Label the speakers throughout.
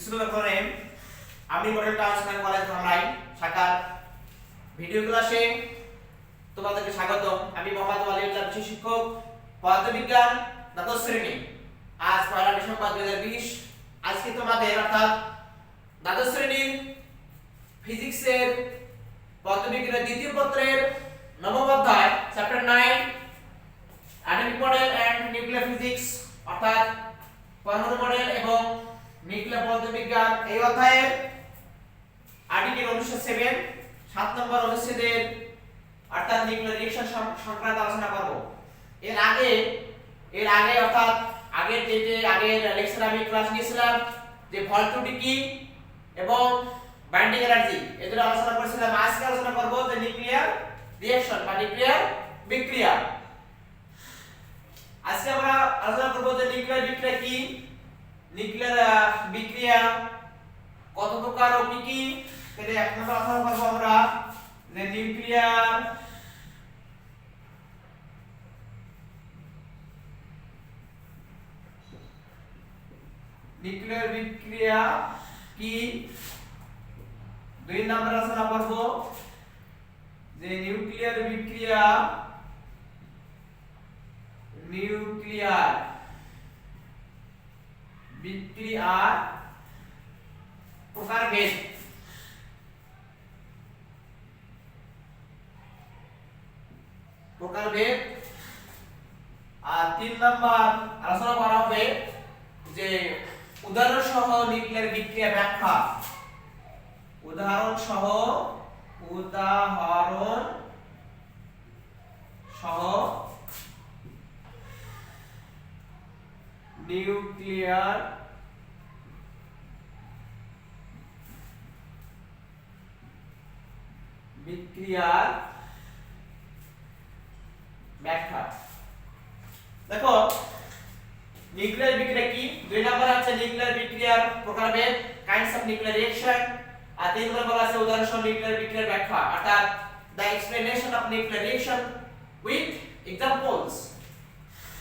Speaker 1: বিসমুল্লাহির আমি model town college Dhamrai শাখার video ক্লাসে তোমাদেরকে স্বাগত। আমি মোহাম্মদ ওয়ালিউল্লাহ, বিশেষ শিক্ষক পদার্থবিজ্ঞান দ্বাদশ শ্রেণী। আজ 1 ডিসেম্বর 2020। আজকে তোমাদের অর্থাৎ দ্বাদশ শ্রেণীর ফিজিক্সের পদার্থবিজ্ঞানের দ্বিতীয় পত্রের নবম অধ্যায় chapter 9 atomic model and nuclear physics অর্থাৎ পরমাণু মডেল এবং নিউক্লিয়ার পদার্থবিজ্ঞান এই অধ্যায়ের আর্টিকেল অনুচ্ছেদ 7 7 নম্বর অনুচ্ছেদের অর্থাৎ নিউক্লিয়ার রিঅ্যাকশন সংক্রান্ত আলোচনা করব। এর আগে অর্থাৎ আগের আগের লেকচারে আমি ক্লাস নিয়েছিলাম যে ভলটুটি কি এবং বাইন্ডিং এনার্জি এদের আলোচনা করেছিলাম। আজকে আলোচনা করব যে নিউক্লিয়ার রিঅ্যাকশন বা নিউক্লিয়ার বিক্রিয়া। আজকে আমরা আলোচনা করব যে নিউক্লিয়ার বিক্রিয়া কি, নিউক্লিয়ার বিক্রিয়া কত প্রকার ও কি কি। তাহলে এক নম্বর আলোচনা করব আমরা যে নিউক্লিয়ার বিক্রিয়া কি। দুই নম্বর আলোচনা করব যে নিউক্লিয়ার বিক্রিয়ার প্রকারভেদ। আর 3 নম্বর আলোচনা করা হবে যে উদাহরণ সহ নিউক্লিয়ার বিক্রিয়া ব্যাখ্যা। উদাহরণ সহ নিউক্লিয়ার বিক্রিয়ার ব্যাখ্যা। দেখো নিউক্লিয়ার বিক্রিয়া কি। 2 নম্বর আছে নিউক্লিয়ার বিক্রিয়ার প্রকারভেদ, কাইন্ডস অফ নিউক্লিয়ার রিঅ্যাকশন। আর 3 নম্বর আছে উদাহরণ সহ নিউক্লিয়ার বিক্রিয়ার ব্যাখ্যা অর্থাৎ the explanation of nuclear reaction with examples.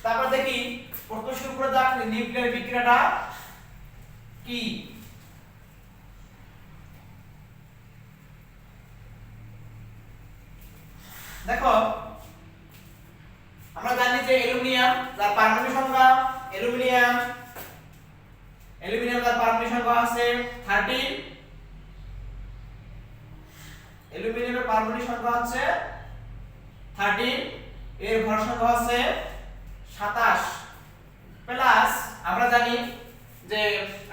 Speaker 1: তারপর দেখি প্রথম শুরু করে দেখ নিউক্লিয়ার বিক্রিয়াটা কি। দেখো আমরা জানি যে অ্যালুমিনিয়াম যার পারমাণবিক সংখ্যা অ্যালুমিনিয়াম যার পারমাণবিক সংখ্যা আছে 13। অ্যালুমিনিয়ামের পারমাণবিক সংখ্যা আছে 13, এর ভর সংখ্যা আছে 27 প্লাস আমরা জানি যে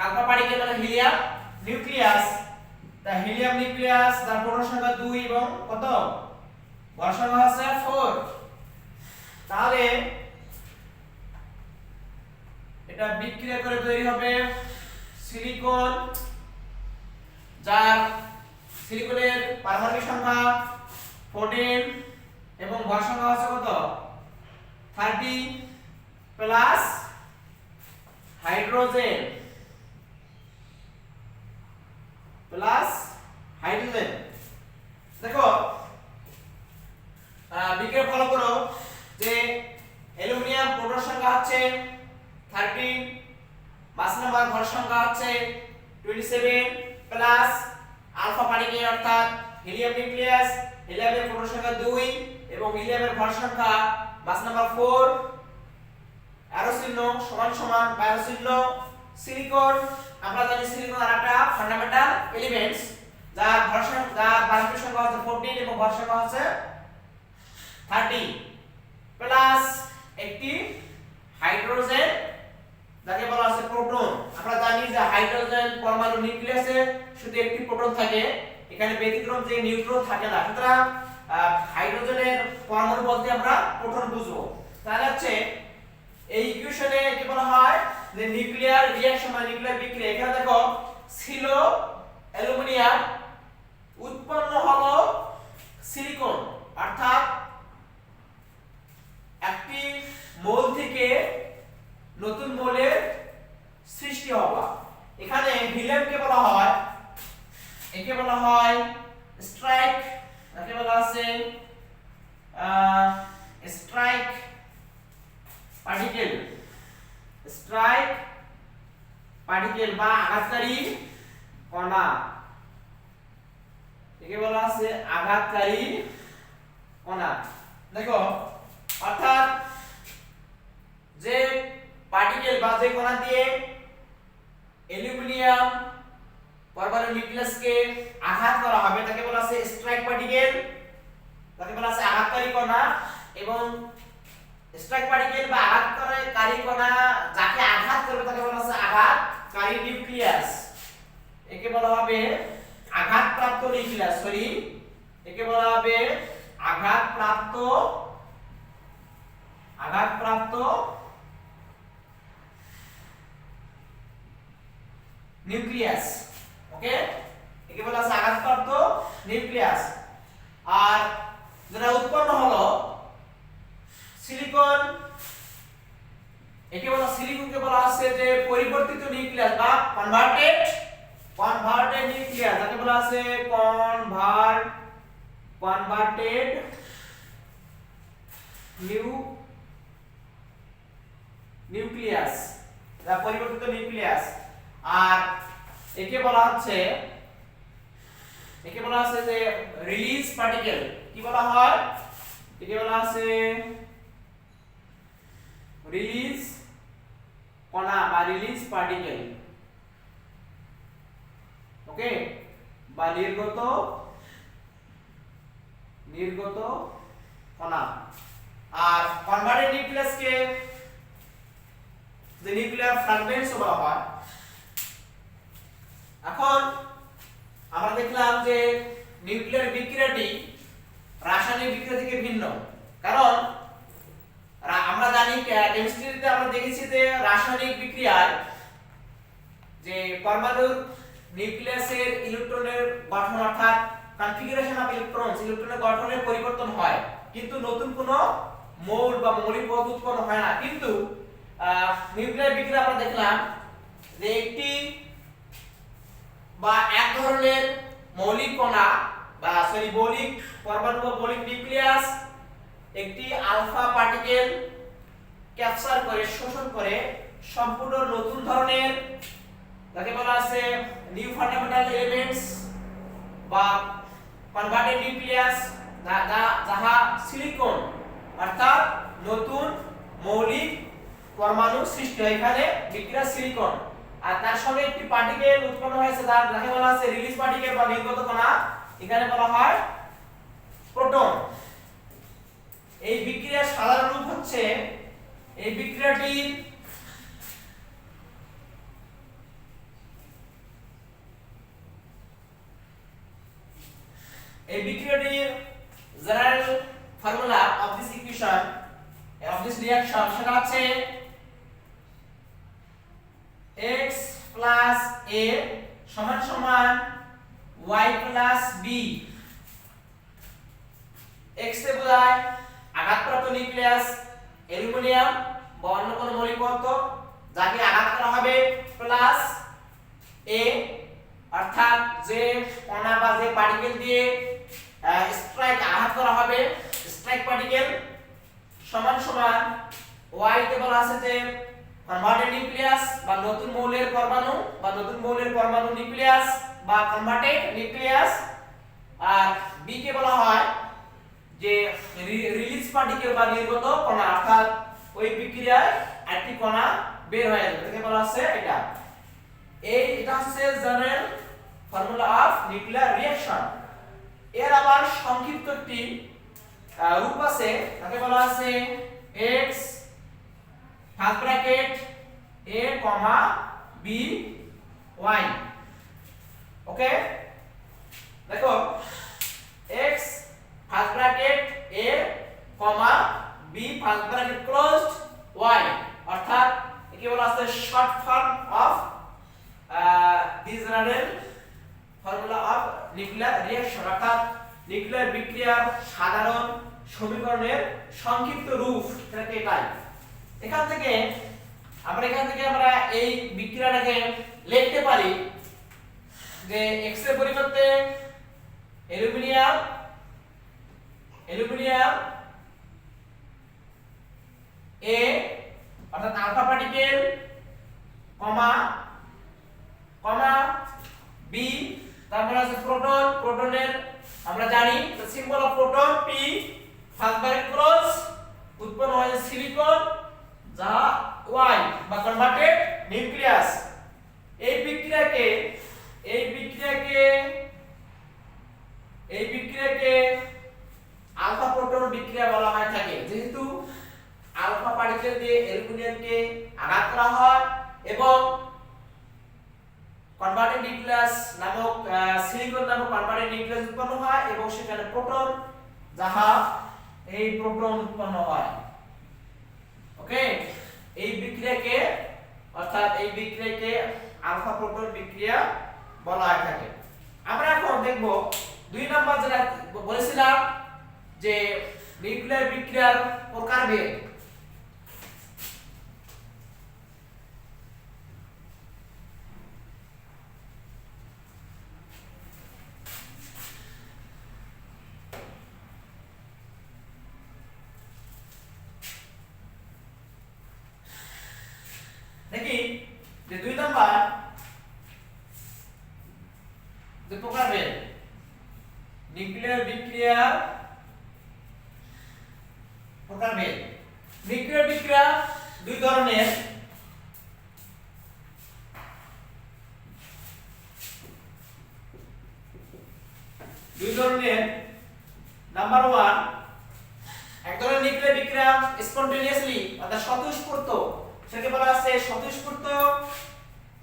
Speaker 1: আলফা পার্টিকেল মানে হিলিয়াম নিউক্লিয়াস, তা হিলিয়াম নিউক্লিয়াস যার প্রোটন সংখ্যা 2 এবং কত ভর সংখ্যা আছে 4। তাহলে এটা বিক্রিয়া করে তৈরি হবে সিলিকন, যার সিলিকনের পারমাণবিক সংখ্যা 14 এবং ভর সংখ্যা আছে কত 30 প্লাস হাইড্রোজেন দেখো বিক্রিয়া ফলো করো যে অ্যালুমিনিয়াম প্রোটন সংখ্যা হচ্ছে 13, মাস নাম্বার ভর সংখ্যা হচ্ছে 27 প্লাস আলফা পার্টিকেল অর্থাৎ হিলিয়াম নিউক্লিয়াস, হিলিয়ামের প্রোটন সংখ্যা 2 এবং হিলিয়ামের ভর সংখ্যা মাস নাম্বার 4, অ্যারো চিহ্ন সমান সমান বায়ো চিহ্ন সিলিকন। আমরা জানি সিলিকন আরেকটা ফান্ডামেন্টাল এলিমেন্টস যার পারমাণবিক সংখ্যা হচ্ছে 14 এবং ভর সংখ্যা হচ্ছে 30 প্লাস একটি হাইড্রোজেন যাকে বলা আছে প্রোটন। আমরা জানি যে হাইড্রোজেন পরমাণু নিউক্লিয়াসে শুধু একটি প্রোটন থাকে, এখানে ব্যতিক্রম যে নিউট্রন থাকে না। সুতরাং হাইড্রোজেনের পরমাণু বলতে আমরা প্রোটন বুঝবো। তাহলে হচ্ছে এই ইকুয়েশনে কি বলা হয় যে নিউক্লিয়ার রিঅ্যাকশন বা নিউক্লিয়ার বিক্রিয়া। এখানে দেখো ছিল অ্যালুমিনিয়াম, উৎপন্ন হলো সিলিকন অর্থাৎ একটি মৌল থেকে নতুন মৌলের সৃষ্টি হওয়া। এখানে হিলিয়ামকে বলা হয়, একে বলা হয় স্ট্রাইক, একে বলা আছে স্ট্রাইক পার্টিকেল পার্টিকেল বা আঘাতকারী কণা, একে বলা আছে আঘাতকারী কণা। দেখো অর্থাৎ যে পার্টিকেল বা যে কণা দিয়ে অ্যালুমিনিয়াম পরমাণু নিউক্লিয়াসকে আঘাত করা হবে তাকে বলা আছে স্ট্রাইক পার্টিকেল, তাকে বলা আছে আঘাতকারী কণা। এবং স্ট্রাইক পার্টিকেল বা আঘাতকারী কণা যাকে আঘাত করবে তাকে বলা আছে আঘাতকারী নিউক্লিয়াস। একে বলা হবে আঘাতপ্রাপ্ত নিউক্লিয়াস, একে বলা হবে আঘাতপ্রাপ্ত নিউক্লিয়াস। ওকে, একে বলা আছে আঘাতপ্রাপ্ত নিউক্লিয়াস। আর যেটা উৎপন্ন হলো সিলিকন, একে বলা সিলিকনকে বলা আছে যে পরিবর্তিত নিউক্লিয়াস বা কনভার্টেড নিউক্লিয়াস, যাকে বলা আছে কনভার্টেড নিউক্লিয়াস, যা পরিবর্তিত নিউক্লিয়াস। আর একে বলা আছে যে রিলিজ পার্টিকেল। কি বলা হয়? একে বলা আছে রিলিজ কণা বা রিলিজ পার্টিকেল। ওকে, বা নির্গত কণা। আর কনভার্টেড নিউক্লিয়াসকে যে নিউক্লিয়ার ফ্র্যাগমেন্টস বলা হয়। এখন আমরা দেখলাম যে নিউক্লিয়ার বিক্রিয়াটি রাসায়নিক বিক্রিয়া থেকে ভিন্ন, কারণ আমরা জানি কেমিস্ট্রিতে আমরা দেখেছি যে রাসায়নিক বিক্রিয়ায় যে পরমাণুর নিউক্লিয়াসের ইলেকট্রনের গঠন অর্থাৎ কনফিগারেশন অফ ইলেকট্রনস, ইলেকট্রনের গঠনের পরিবর্তন হয়, কিন্তু নতুন কোনো মৌল বা মৌলিক পদার্থ উৎপন্ন হয় না। কিন্তু নিউক্লিয়ার বিক্রিয়া আমরা দেখলাম যে একটি বা এক ধরনের মৌলিক কণা বা মৌলিক পরমাণু বা মৌলিক নিউক্লিয়াস একটি আলফা পার্টিকেল ক্যাপচার করে শোষণ করে সম্পূর্ণ নতুন ধরনের, যাকে বলা আছে নিউ ফান্ডামেন্টাল এলিমেন্টস বা কনভার্টেড নিউক্লিয়াস, যাহা সিলিকন অর্থাৎ নতুন মৌলিক পরমাণু সৃষ্টি হয় এখানে বিক্রিয়া সিলিকন। আর তার সঙ্গে একটি পার্টিকেল উৎপন্ন হয়েছে যাকে বলা আছে রিলিজ পার্টিকেল বা নির্গত কণা, এখানে বলা হয় প্রোটন। এই বিক্রিয়ার সাধারণ রূপ হচ্ছে এই বিক্রিয়াটির general formula of this equation of this reaction সেটা হচ্ছে x plus a সমান সমান y plus b। x তে বোঝায় আঘাতপ্রাপ্ত নিউক্লিয়াস অ্যালুমিনিয়াম বা অন্য কোনো মৌলিক পদার্থ যাকে আঘাত করা হবে, প্লাস a অর্থাৎ যে কণা বা যে পার্টিকেল দিয়ে স্ট্রাইক আঘাত করা হবে স্ট্রাইক পার্টিকেল, সমান সমান y তে বলা আছে যে কনভার্টেড নিউক্লিয়াস বা নতুন মৌলের পরমাণু নিউক্লিয়াস বা কনভার্টেড নিউক্লিয়াস। আর b কে বলা হয় যে রিলিজ পার্টিকেল বা নির্গত কণা, অর্থাৎ ওই বিক্রিয়ায় একটি কণা বের হয়ে যাবে, এটাকে বলা আছে এটা হচ্ছে general formula of nuclear reaction. এর আবার সংক্ষিপ্ত একটি রূপ আছে, তাকে বলা আছে x first bracket a b y। ওকে, দেখো x first bracket a b first bracket closed y, অর্থাৎ একে বলা আছে short form of this general formula of nuclear reaction, অর্থাৎ নিউক্লিয়ার বিক্রিয়ার সাধারণ সমীকরণের সংক্ষিপ্ত রূপ এটাই। এখান থেকে আমরা এই বিক্রিয়াটাকে লিখতে পারি যে x এর পরিবর্তে অ্যালুমিনিয়াম a অর্থাৎ আলফা পার্টিকেল কমা কমা বি, তারপর আছে প্রোটন, প্রোটনের আমরা জানি symbol of proton P, first bracket close, উৎপন্ন হয় সিলিকন যা ওয়াই বা কনভার্টেড নিউক্লিয়াস। এই বিক্রিয়াকে আলফা প্রোটন বিক্রিয়া বলা হয় থাকে, যেহেতু আলফা পার্টিকেল দিয়ে অ্যালুমিনিয়ামকে আঘাত করা হয় এবং কনভার্টেড নিউক্লিয়াস নামক সিলিকন নামক কনভার্টেড নিউক্লিয়াস উৎপন্ন হয় এবং সেখানে প্রোটন যাহা এই প্রোটন উৎপন্ন হয়। ওকে, এই বিক্রিয়াকে আলফা প্রোটন বিক্রিয়া বলা হয় থাকে। আমরা এখন দেখব 2 নাম্বার যেটা বলেছিলাম যে নিউক্লিয়ার বিক্রিয়ার প্রকারভেদ। দেখি যে 2 নাম্বার যে প্রকারভেদ নিউক্লিয়ার বিক্রিয়ার প্রকারভেদ। নিউক্লিয়ার বিক্রিয়া 2 ধরনের। নাম্বার 1, এক ধরনের নিউক্লিয়ার বিক্রিয়া স্পন্টেনিয়াসলি অর্থাৎ স্বতঃস্ফূর্ত, সেটাকে বলা আছে স্বতঃস্ফূর্ত,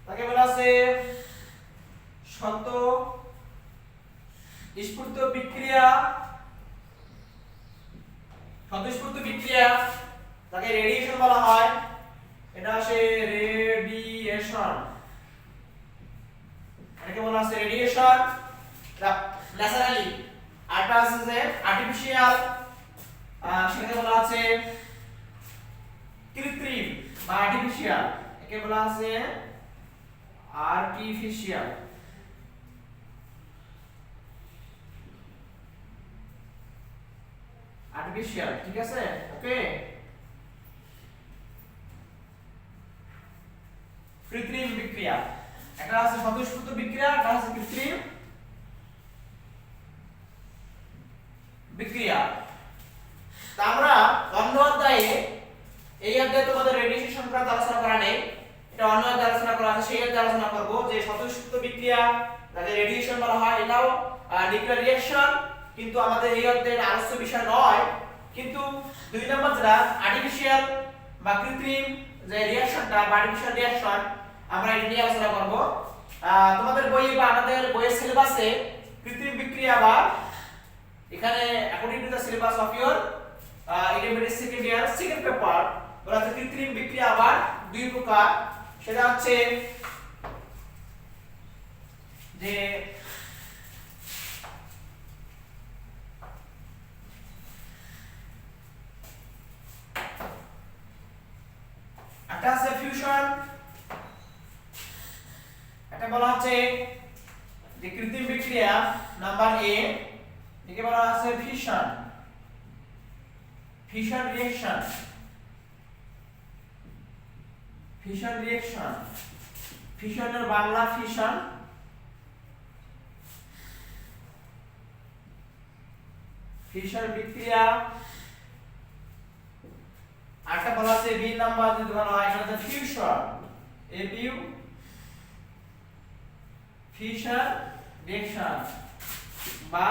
Speaker 1: তাকে বলা আছে স্বতঃস্ফূর্ত বিক্রিয়া। স্বতঃস্ফূর্ত বিক্রিয়া তাকে রেডিয়েশন বলা হয়, এটা আসে রেডিয়েশন, এটাকে বলা আছে রেডিয়েশন ন্যাচারালি। আরটা আছে যে আর্টিফিশিয়াল, সেটাকে বলা আছে কৃত্রিম বা আর্টিফিশিয়াল, একে বলা আছে আর্টিফিশিয়াল। আর্টিফিশিয়াল, ঠিক আছে? ওকে, কৃত্রিম বিক্রিয়া, একটা আছে স্বতঃস্ফূর্ত বিক্রিয়া, একটা আছে কৃত্রিম বিক্রিয়া। তা আমরা অন্য অধ্যায়ে, এই অধ্যায়ে তোমাদের রেডিয়েশন সংক্রান্ত আলোচনা করা নেই, এটা অন্য অধ্যায়ে আলোচনা করা আছে, সেই অধ্যায়ে আলোচনা করব যে স্বতঃস্ফূর্ত বিক্রিয়া যাকে রেডিয়েশন বলা হয়, এটাও নিউক্লিয়ার রিঅ্যাকশন, কিন্তু আমাদের এই অধ্যায়ের আলোচ্য বিষয় নয়। কিন্তু 2 নম্বর যেটা আর্টিফিশিয়াল বা কৃত্রিম যে রিঅ্যাকশনটা বা আর্টিফিশিয়াল রিঅ্যাকশন, আমরা এটা নিয়ে আলোচনা করব। তোমাদের বইয়ে বা আমাদের বইয়ের সিলেবাসে কৃত্রিম বিক্রিয়া বা এখানে according to the syllabus of your intermediate second year second paper বলা আছে কৃত্রিম বিক্রিয়া আবার 2 প্রকার। সেটা হচ্ছে যে একটা আছে ফিউশন, এটা বলা হচ্ছে যে কৃত্রিম বিক্রিয়া নাম্বার এ, একে বলা আছে fission, fission reaction, fission reaction, ফিশনের বাংলা ফিশন, ফিশন বিক্রিয়া। আরেকটা বলা আছে বি নাম্বার যদি বলা হয় এটা হচ্ছে ফিউশন, এবিউ, ফিশন রিঅ্যাকশন বা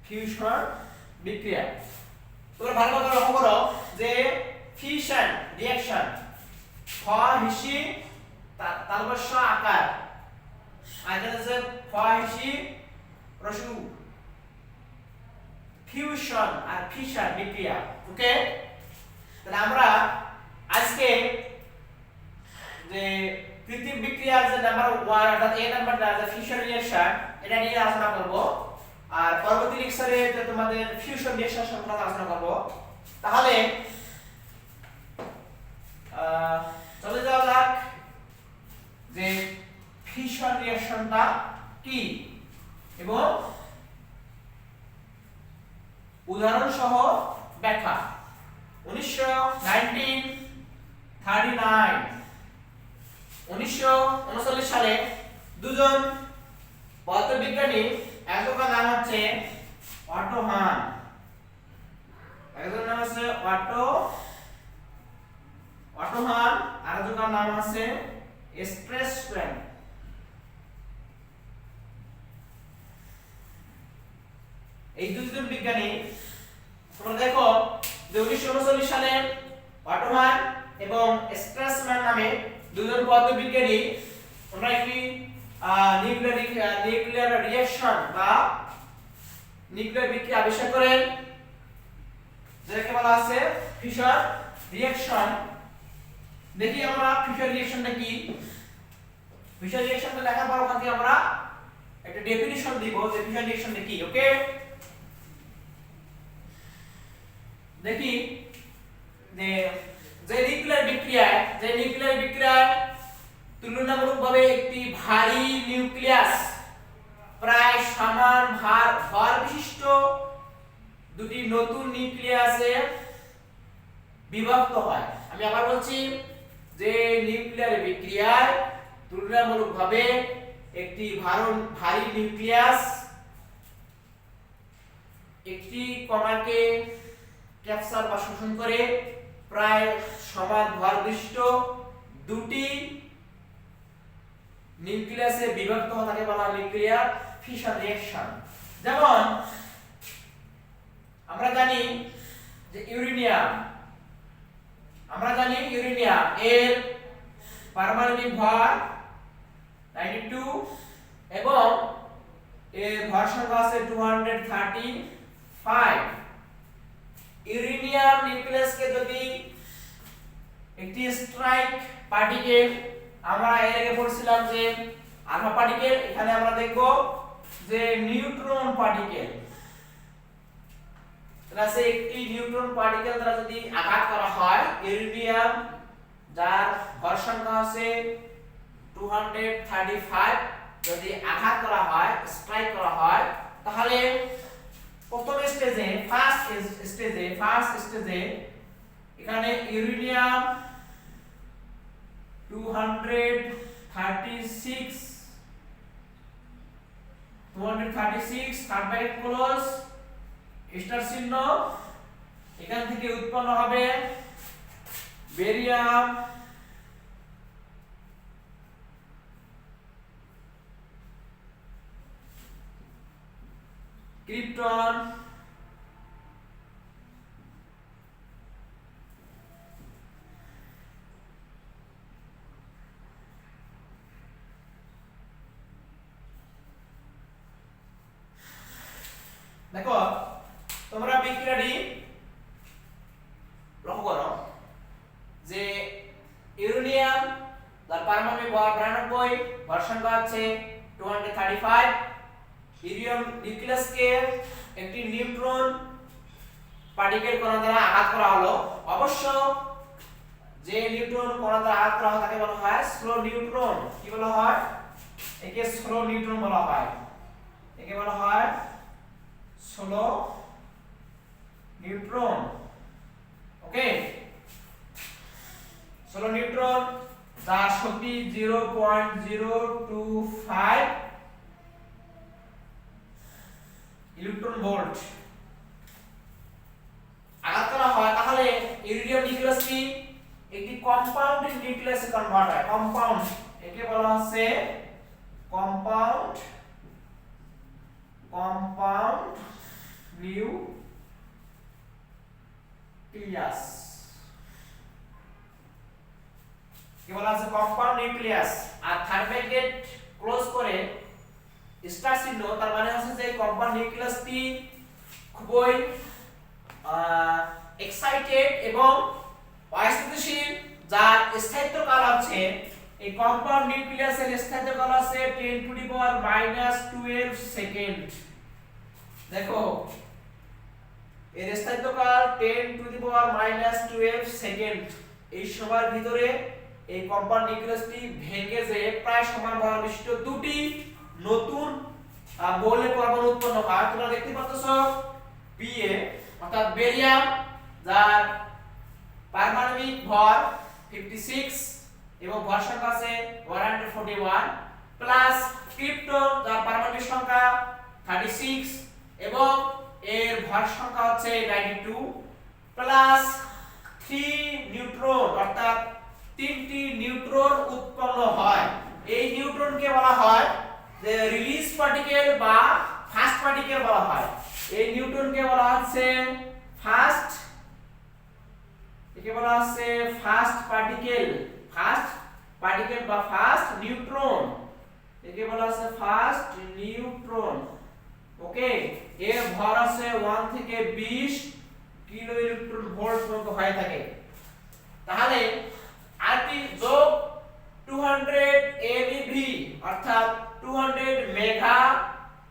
Speaker 1: ফিউশন বিক্রিয়া। তোমরা ভালো করে লক্ষ্য করো যে ফিউশন রিঅ্যাকশন ফ হিসি তারপর স আকার, আর এটা হচ্ছে ফ হিসি রসু, ফিউশন আর ফিশন বিক্রিয়া। ওকে, তাহলে আমরা আজকে যে কৃত্রিম বিক্রিয়ার যে নাম্বার 1 অর্থাৎ এ নাম্বারটা যে ফিশন রিঅ্যাকশন, এটা নিয়ে আলোচনা করব। আর পরবর্তী লেকচারে তোমাদের ফিউশন রিঅ্যাকশন সম্পর্কে আলোচনা করব। তাহলে চলে যাওয়া যাক যে ফিশন রিঅ্যাকশনটা কি এবং উদাহরণ সহ ব্যাখ্যা। 1939 1939 সালে দুজন পদার্থবিজ্ঞানী, একজনের নাম হচ্ছে অটো হান, একজনের নাম হচ্ছে অটো হান, আর একজনের নাম আছে স্ট্রেসম্যান। এই দুজন বিজ্ঞানী, তোমরা দেখো যে 1939 সালে অটো হান এবং স্ট্রেসম্যান নামে দুজন পদার্থবিজ্ঞানী ওনারা একটি নিউক্লিয়ার রিঅ্যাকশন বা নিউক্লিয়ার বিক্রিয়া আবিষ্কার করেন, যেটাকে বলা আছে ফিশার রিঅ্যাকশন। দেখি আমরা ফিশার রিঅ্যাকশনটা কি। ফিশার রিঅ্যাকশনটা লেখার পর ওখান থেকে আমরা একটা ডেফিনিশন দিব যে ফিশার রিঅ্যাকশনটা কি। ওকে, দেখি যে নিউক্লিয়ার বিক্রিয়ায় তুলনামূলকভাবে একটি ভারী নিউক্লিয়াস প্রায় সমান ভর বিশিষ্ট দুটি নতুন নিউক্লিয়াসে বিভক্ত হয়। আমি আবার বলছি যে নিউক্লিয়ার বিক্রিয়ায় তুলনামূলকভাবে একটি ভারী নিউক্লিয়াস একটি কণাকে ক্যাপচার বা শোষণ করে প্রায় সমান ভর বিশিষ্ট দুটি নিউক্লিয়াসে বিভক্ত হওয়া তাকে বলা হয় নিউক্লিয়ার ফিশন রিঅ্যাকশন। যেমন আমরা জানি যে ইউরেনিয়াম এর পারমাণবিক ভর 92 এবং এর ভর সংখ্যা আছে 235। ইউরেনিয়াম নিউক্লিয়াসকে যদি একটি স্ট্রাইক পার্টিকেল, আমরা এর আগে পড়ছিলাম যে আলফা পার্টিকেল, এখানে আমরা দেখব যে নিউট্রন পার্টিকেল, তাহলে একটি নিউট্রন পার্টিকেল দ্বারা যদি আঘাত করা হয় ইউরেনিয়াম, যার ভর সংখ্যা আছে 235, যদি আঘাত করা হয়, স্ট্রাইক করা হয়, তাহলে প্রথম স্টেজে ফার্স্ট স্টেজে এখানে uranium 236 third bracket close star চিহ্ন, এখান থেকে উৎপন্ন হবে বেরিয়াম, ক্রিপ্টন, দেখো তোমরা বিক্রিয়াটি লক্ষ্য করো যে ইউরেনিয়াম তার পারমাণবিক ভর 92, ভর সংখ্যা আছে 235। ইউরেনিয়াম নিউক্লিয়াসকে একটি নিউট্রন পার্টিকেল কণা দ্বারা আঘাত করা হলো। অবশ্য যে নিউট্রন কণা দ্বারা আঘাত করা হয় তাকে বলা হয় স্লো নিউট্রন। কি বলা হয়? একে স্লো নিউট্রন বলা হয়, একে বলা হয় স্লো নিউট্রন। ওকে, স্লো নিউট্রন যার শক্তি 0.025 ইলেকট্রন ভোল্ট আঘাত করা হয়, তাহলে ইউরেনিয়াম নিউক্লিয়াসটি একটি কম্পাউন্ড নিউক্লিয়াসে কনভার্ট হয়। কম্পাউন্ড, একে বলা হচ্ছে কম্পাউন্ড নিউক্লিয়াস, কি বলা আছে কম্পাউন্ড নিউক্লিয়াস। আর থার্ড ব্র্যাকেট ক্লোজ করে স্টার চিহ্ন, তার মানে হচ্ছে যে কম্পাউন্ড নিউক্লিয়াসটি খুবই এক্সাইটেড এবং অস্থিতিশীল, যার স্থায়িত্বকাল আছে, এই কম্পাউন্ড নিউক্লিয়াসের স্থায়িত্বকাল আছে 10⁻⁻12 সেকেন্ড। দেখো এর স্থায়িত্বকাল 10⁻⁻12 সেকেন্ড। এই সময়ের ভিতরে এই কম্পাউন্ড নিউক্লিয়াসটি ভেঙে যেয়ে প্রায় সমান ভর বিশিষ্ট দুটি নতুন মৌলের পরমাণু উৎপন্ন হয়। তোমরা দেখতে পাচ্ছো Ba অর্থাৎ বেরিয়াম, যার পারমাণবিক ভর 56 এবং ভর সংখ্যা আছে 141 প্লাস ক্রিপ্টন যার পারমাণবিক সংখ্যা 36 এবং এর ভর সংখ্যা হচ্ছে 92 প্লাস 3 নিউট্রন অর্থাৎ 3টি নিউট্রন উৎপন্ন হয়। এই নিউট্রনকে বলা হয় যে রিলিজ পার্টিকেল বা ফার্স্ট পার্টিকেল বলা হয়। এই নিউট্রনকে বলা হচ্ছে ফার্স্ট, একে বলা হচ্ছে ফার্স্ট পার্টিকেল বা ফার্স্ট নিউট্রন, একে বলা হচ্ছে ফার্স্ট নিউট্রন। ওকে, এর ভর আছে 1 থেকে 20 কিলো ইলেকট্রন ভোল্ট পর্যন্ত হয়ে থাকে। তাহলে আরটি যোগ 200 MeV অর্থাৎ 200 মেগা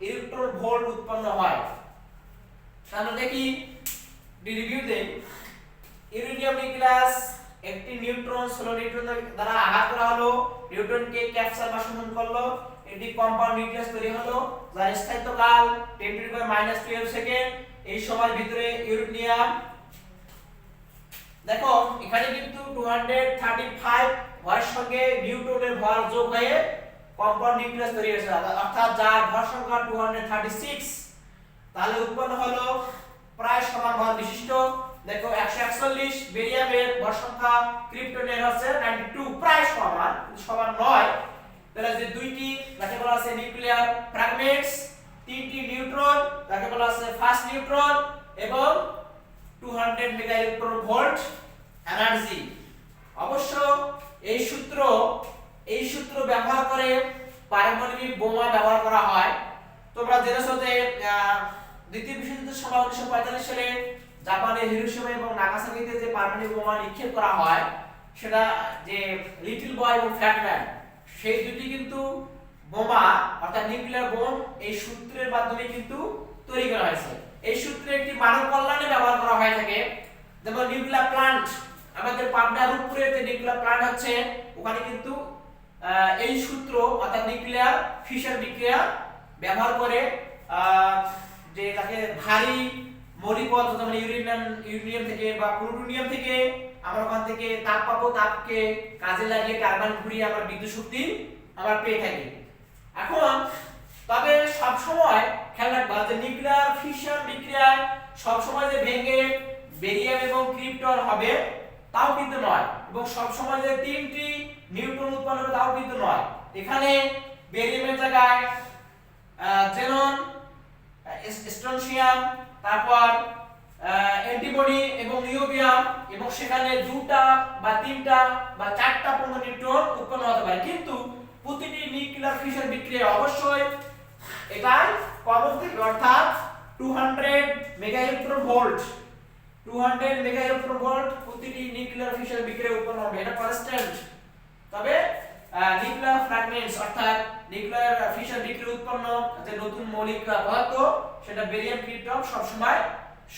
Speaker 1: ইলেকট্রন ভোল্ট উৎপন্ন হয়। তাহলে দেখি রিভিউ দেই। ইউরেনিয়াম নিউক্লিয়াস একটি নিউট্রন 16 নিউট্রন দ্বারা আঘাত করা হলো, নিউট্রনকে ক্যাপচার বা শোষণ করলো, এটি কম্পাউন্ড নিউক্লিয়াস তৈরি হলো যার স্থায়িত্বকাল 10⁻⁻12 সেকেন্ড। এই সময়ের ভিতরে ইউরেনিয়াম দেখো এখানে কিন্তু 235 ভরের সঙ্গে নিউট্রনের ভর যোগ হয়ে কম্পাউন্ড নিউক্লিয়াস তৈরি হয়েছে অর্থাৎ যার ভর সংখ্যা 236। তাহলে উৎপন্ন হলো প্রায় সমান ভর বিশিষ্ট দেখো 141। বেরিয়ামের ভর সংখ্যা ক্রিপ্টনের হচ্ছে 92 প্রায় সমান নয়। তাহলে যে দুইটি যাকে বলা আছে নিউক্লিয়ার ফ্র্যাগমেন্টস, তিনটি নিউট্রন যাকে বলা আছে ফার্স্ট নিউট্রন এবং 200 মেগা ইলেকট্রন ভোল্ট এনার্জি। অবশ্য এই সূত্র ব্যবহার করে পারমাণবিক বোমা ব্যবহার করা হয়। তোমরা জেনেছো যে দ্বিতীয় বিশ্বযুদ্ধের সময় 1945 সালে জাপানের হিরোশিমা এবং নাগাসাকিতে যে পারমাণবিক বোমা নিক্ষেপ করা হয় সেটা যে লিটল বয় এবং ফ্যাট ম্যান, সেই দুটি কিন্তু বোমা অর্থাৎ নিউক্লিয়ার বোম এই সূত্রের মাধ্যমে কিন্তু তৈরি করা হয়েছে। এই সূত্রে একটি মানব কল্যাণে ব্যবহার করা হয়ে থাকে। যেমন নিউক্লিয়ার প্ল্যান্ট, আমাদের পাবনার রূপপুরে যে নিউক্লিয়ার প্ল্যান্ট হচ্ছে ওখানে কিন্তু এই সূত্র অর্থাৎ নিউক্লিয়ার ফিশন বিক্রিয়া ব্যবহার করে যে তাকে ভারী মৌলিক পদার্থ যেমন ইউরেনিয়াম থেকে বা প্লুটোনিয়াম থেকে আমরা ওখান থেকে তাপ পাবো, তাপকে কাজে লাগিয়ে টারবাইন ঘুরিয়ে আমরা বিদ্যুৎ শক্তি আমরা পেয়ে থাকি। এখন তবে সব সময় খেয়াল রাখবা যে নিউক্লিয়ার ফিশন বিক্রিয়ায় সব সময় যে ভেঙে বেরিয়াম এবং ক্রিপ্টন হবে তাও কিন্তু নয়, এবং সব সময় যে তিনটি নিউট্রন উৎপন্ন হবে তাও কিন্তু নয়। এখানে বেরিয়ামের জায়গায় জেনন, স্ট্রনশিয়াম, তারপর অ্যান্টিবডি এবং নিওবিয়াম, এবং সেখানে দুটা বা তিনটা বা চারটা পর্যন্ত নিউট্রন উৎপন্ন হতে পারে। কিন্তু প্রতিটি নিউক্লিয়ার ফিশন বিক্রিয়া অবশ্যই এটাই কমন থাকে অর্থাৎ 200 mega electron volt, 200 mega electron volt প্রতিটি নিউক্লিয়ার ফিশন বিক্রিয়া উৎপন্ন হবে, এটা কনস্ট্যান্ট। তবে নিউক্লিয়ার ফ্র্যাগমেন্টস অর্থাৎ নিউক্লিয়ার ফিশন বিক্রিয়া উৎপন্ন যে নতুন মৌলিক পদার্থ সেটা বেরিয়াম ক্রিপ্টন সব সময়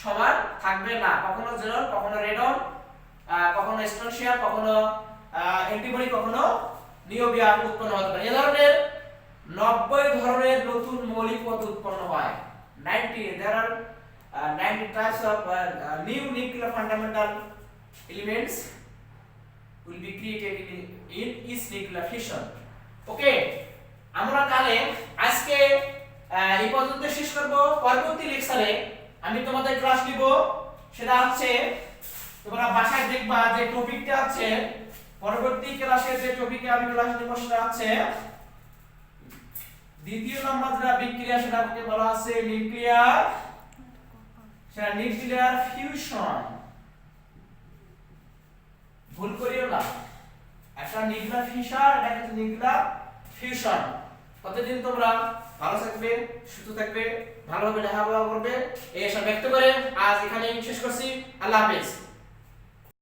Speaker 1: সমান থাকবে না, কখনো জেনন, কখনো রেডন, কখনো স্ট্রনশিয়াম, কখনো অ্যান্টিবডি, কখনো নিওবিয়াম উৎপন্ন হতে পারে। এই ধরনের 90 ধরনের নতুন মৌলিক পদার্থ উৎপন্ন হয়। 90 there are 90 types of new nuclear fundamental elements will be created in each nuclear fission. ওকে, আমরা তাহলে আজকে এই পর্যন্ত শেষ করব। পরবর্তী লেকচারে আমি তোমাদের ক্লাস নিব, সেটা হচ্ছে তোমরা বাসায় দেখবা যে টপিকটা আছে পরবর্তী ক্লাসে যে টপিকে আমি ক্লাস নিব সেটা হচ্ছে দ্বিতীয় নম্বর যেটা বিক্রিয়া সেটাকে বলা আছে নিউক্লিয়ার ফিউশন। ভুল করিও না, একটা নিউক্লিয়ার ফিশন, এটা কিন্তু নিউক্লিয়ার ফিউশন। কতদিন তোমরা ভালো থাকবে, সুস্থ থাকবে, ভালোভাবে লেখাপড়া করবে, এই আশা ব্যক্ত করে আজ এখানেই শেষ করছি। আল্লাহ হাফেজ।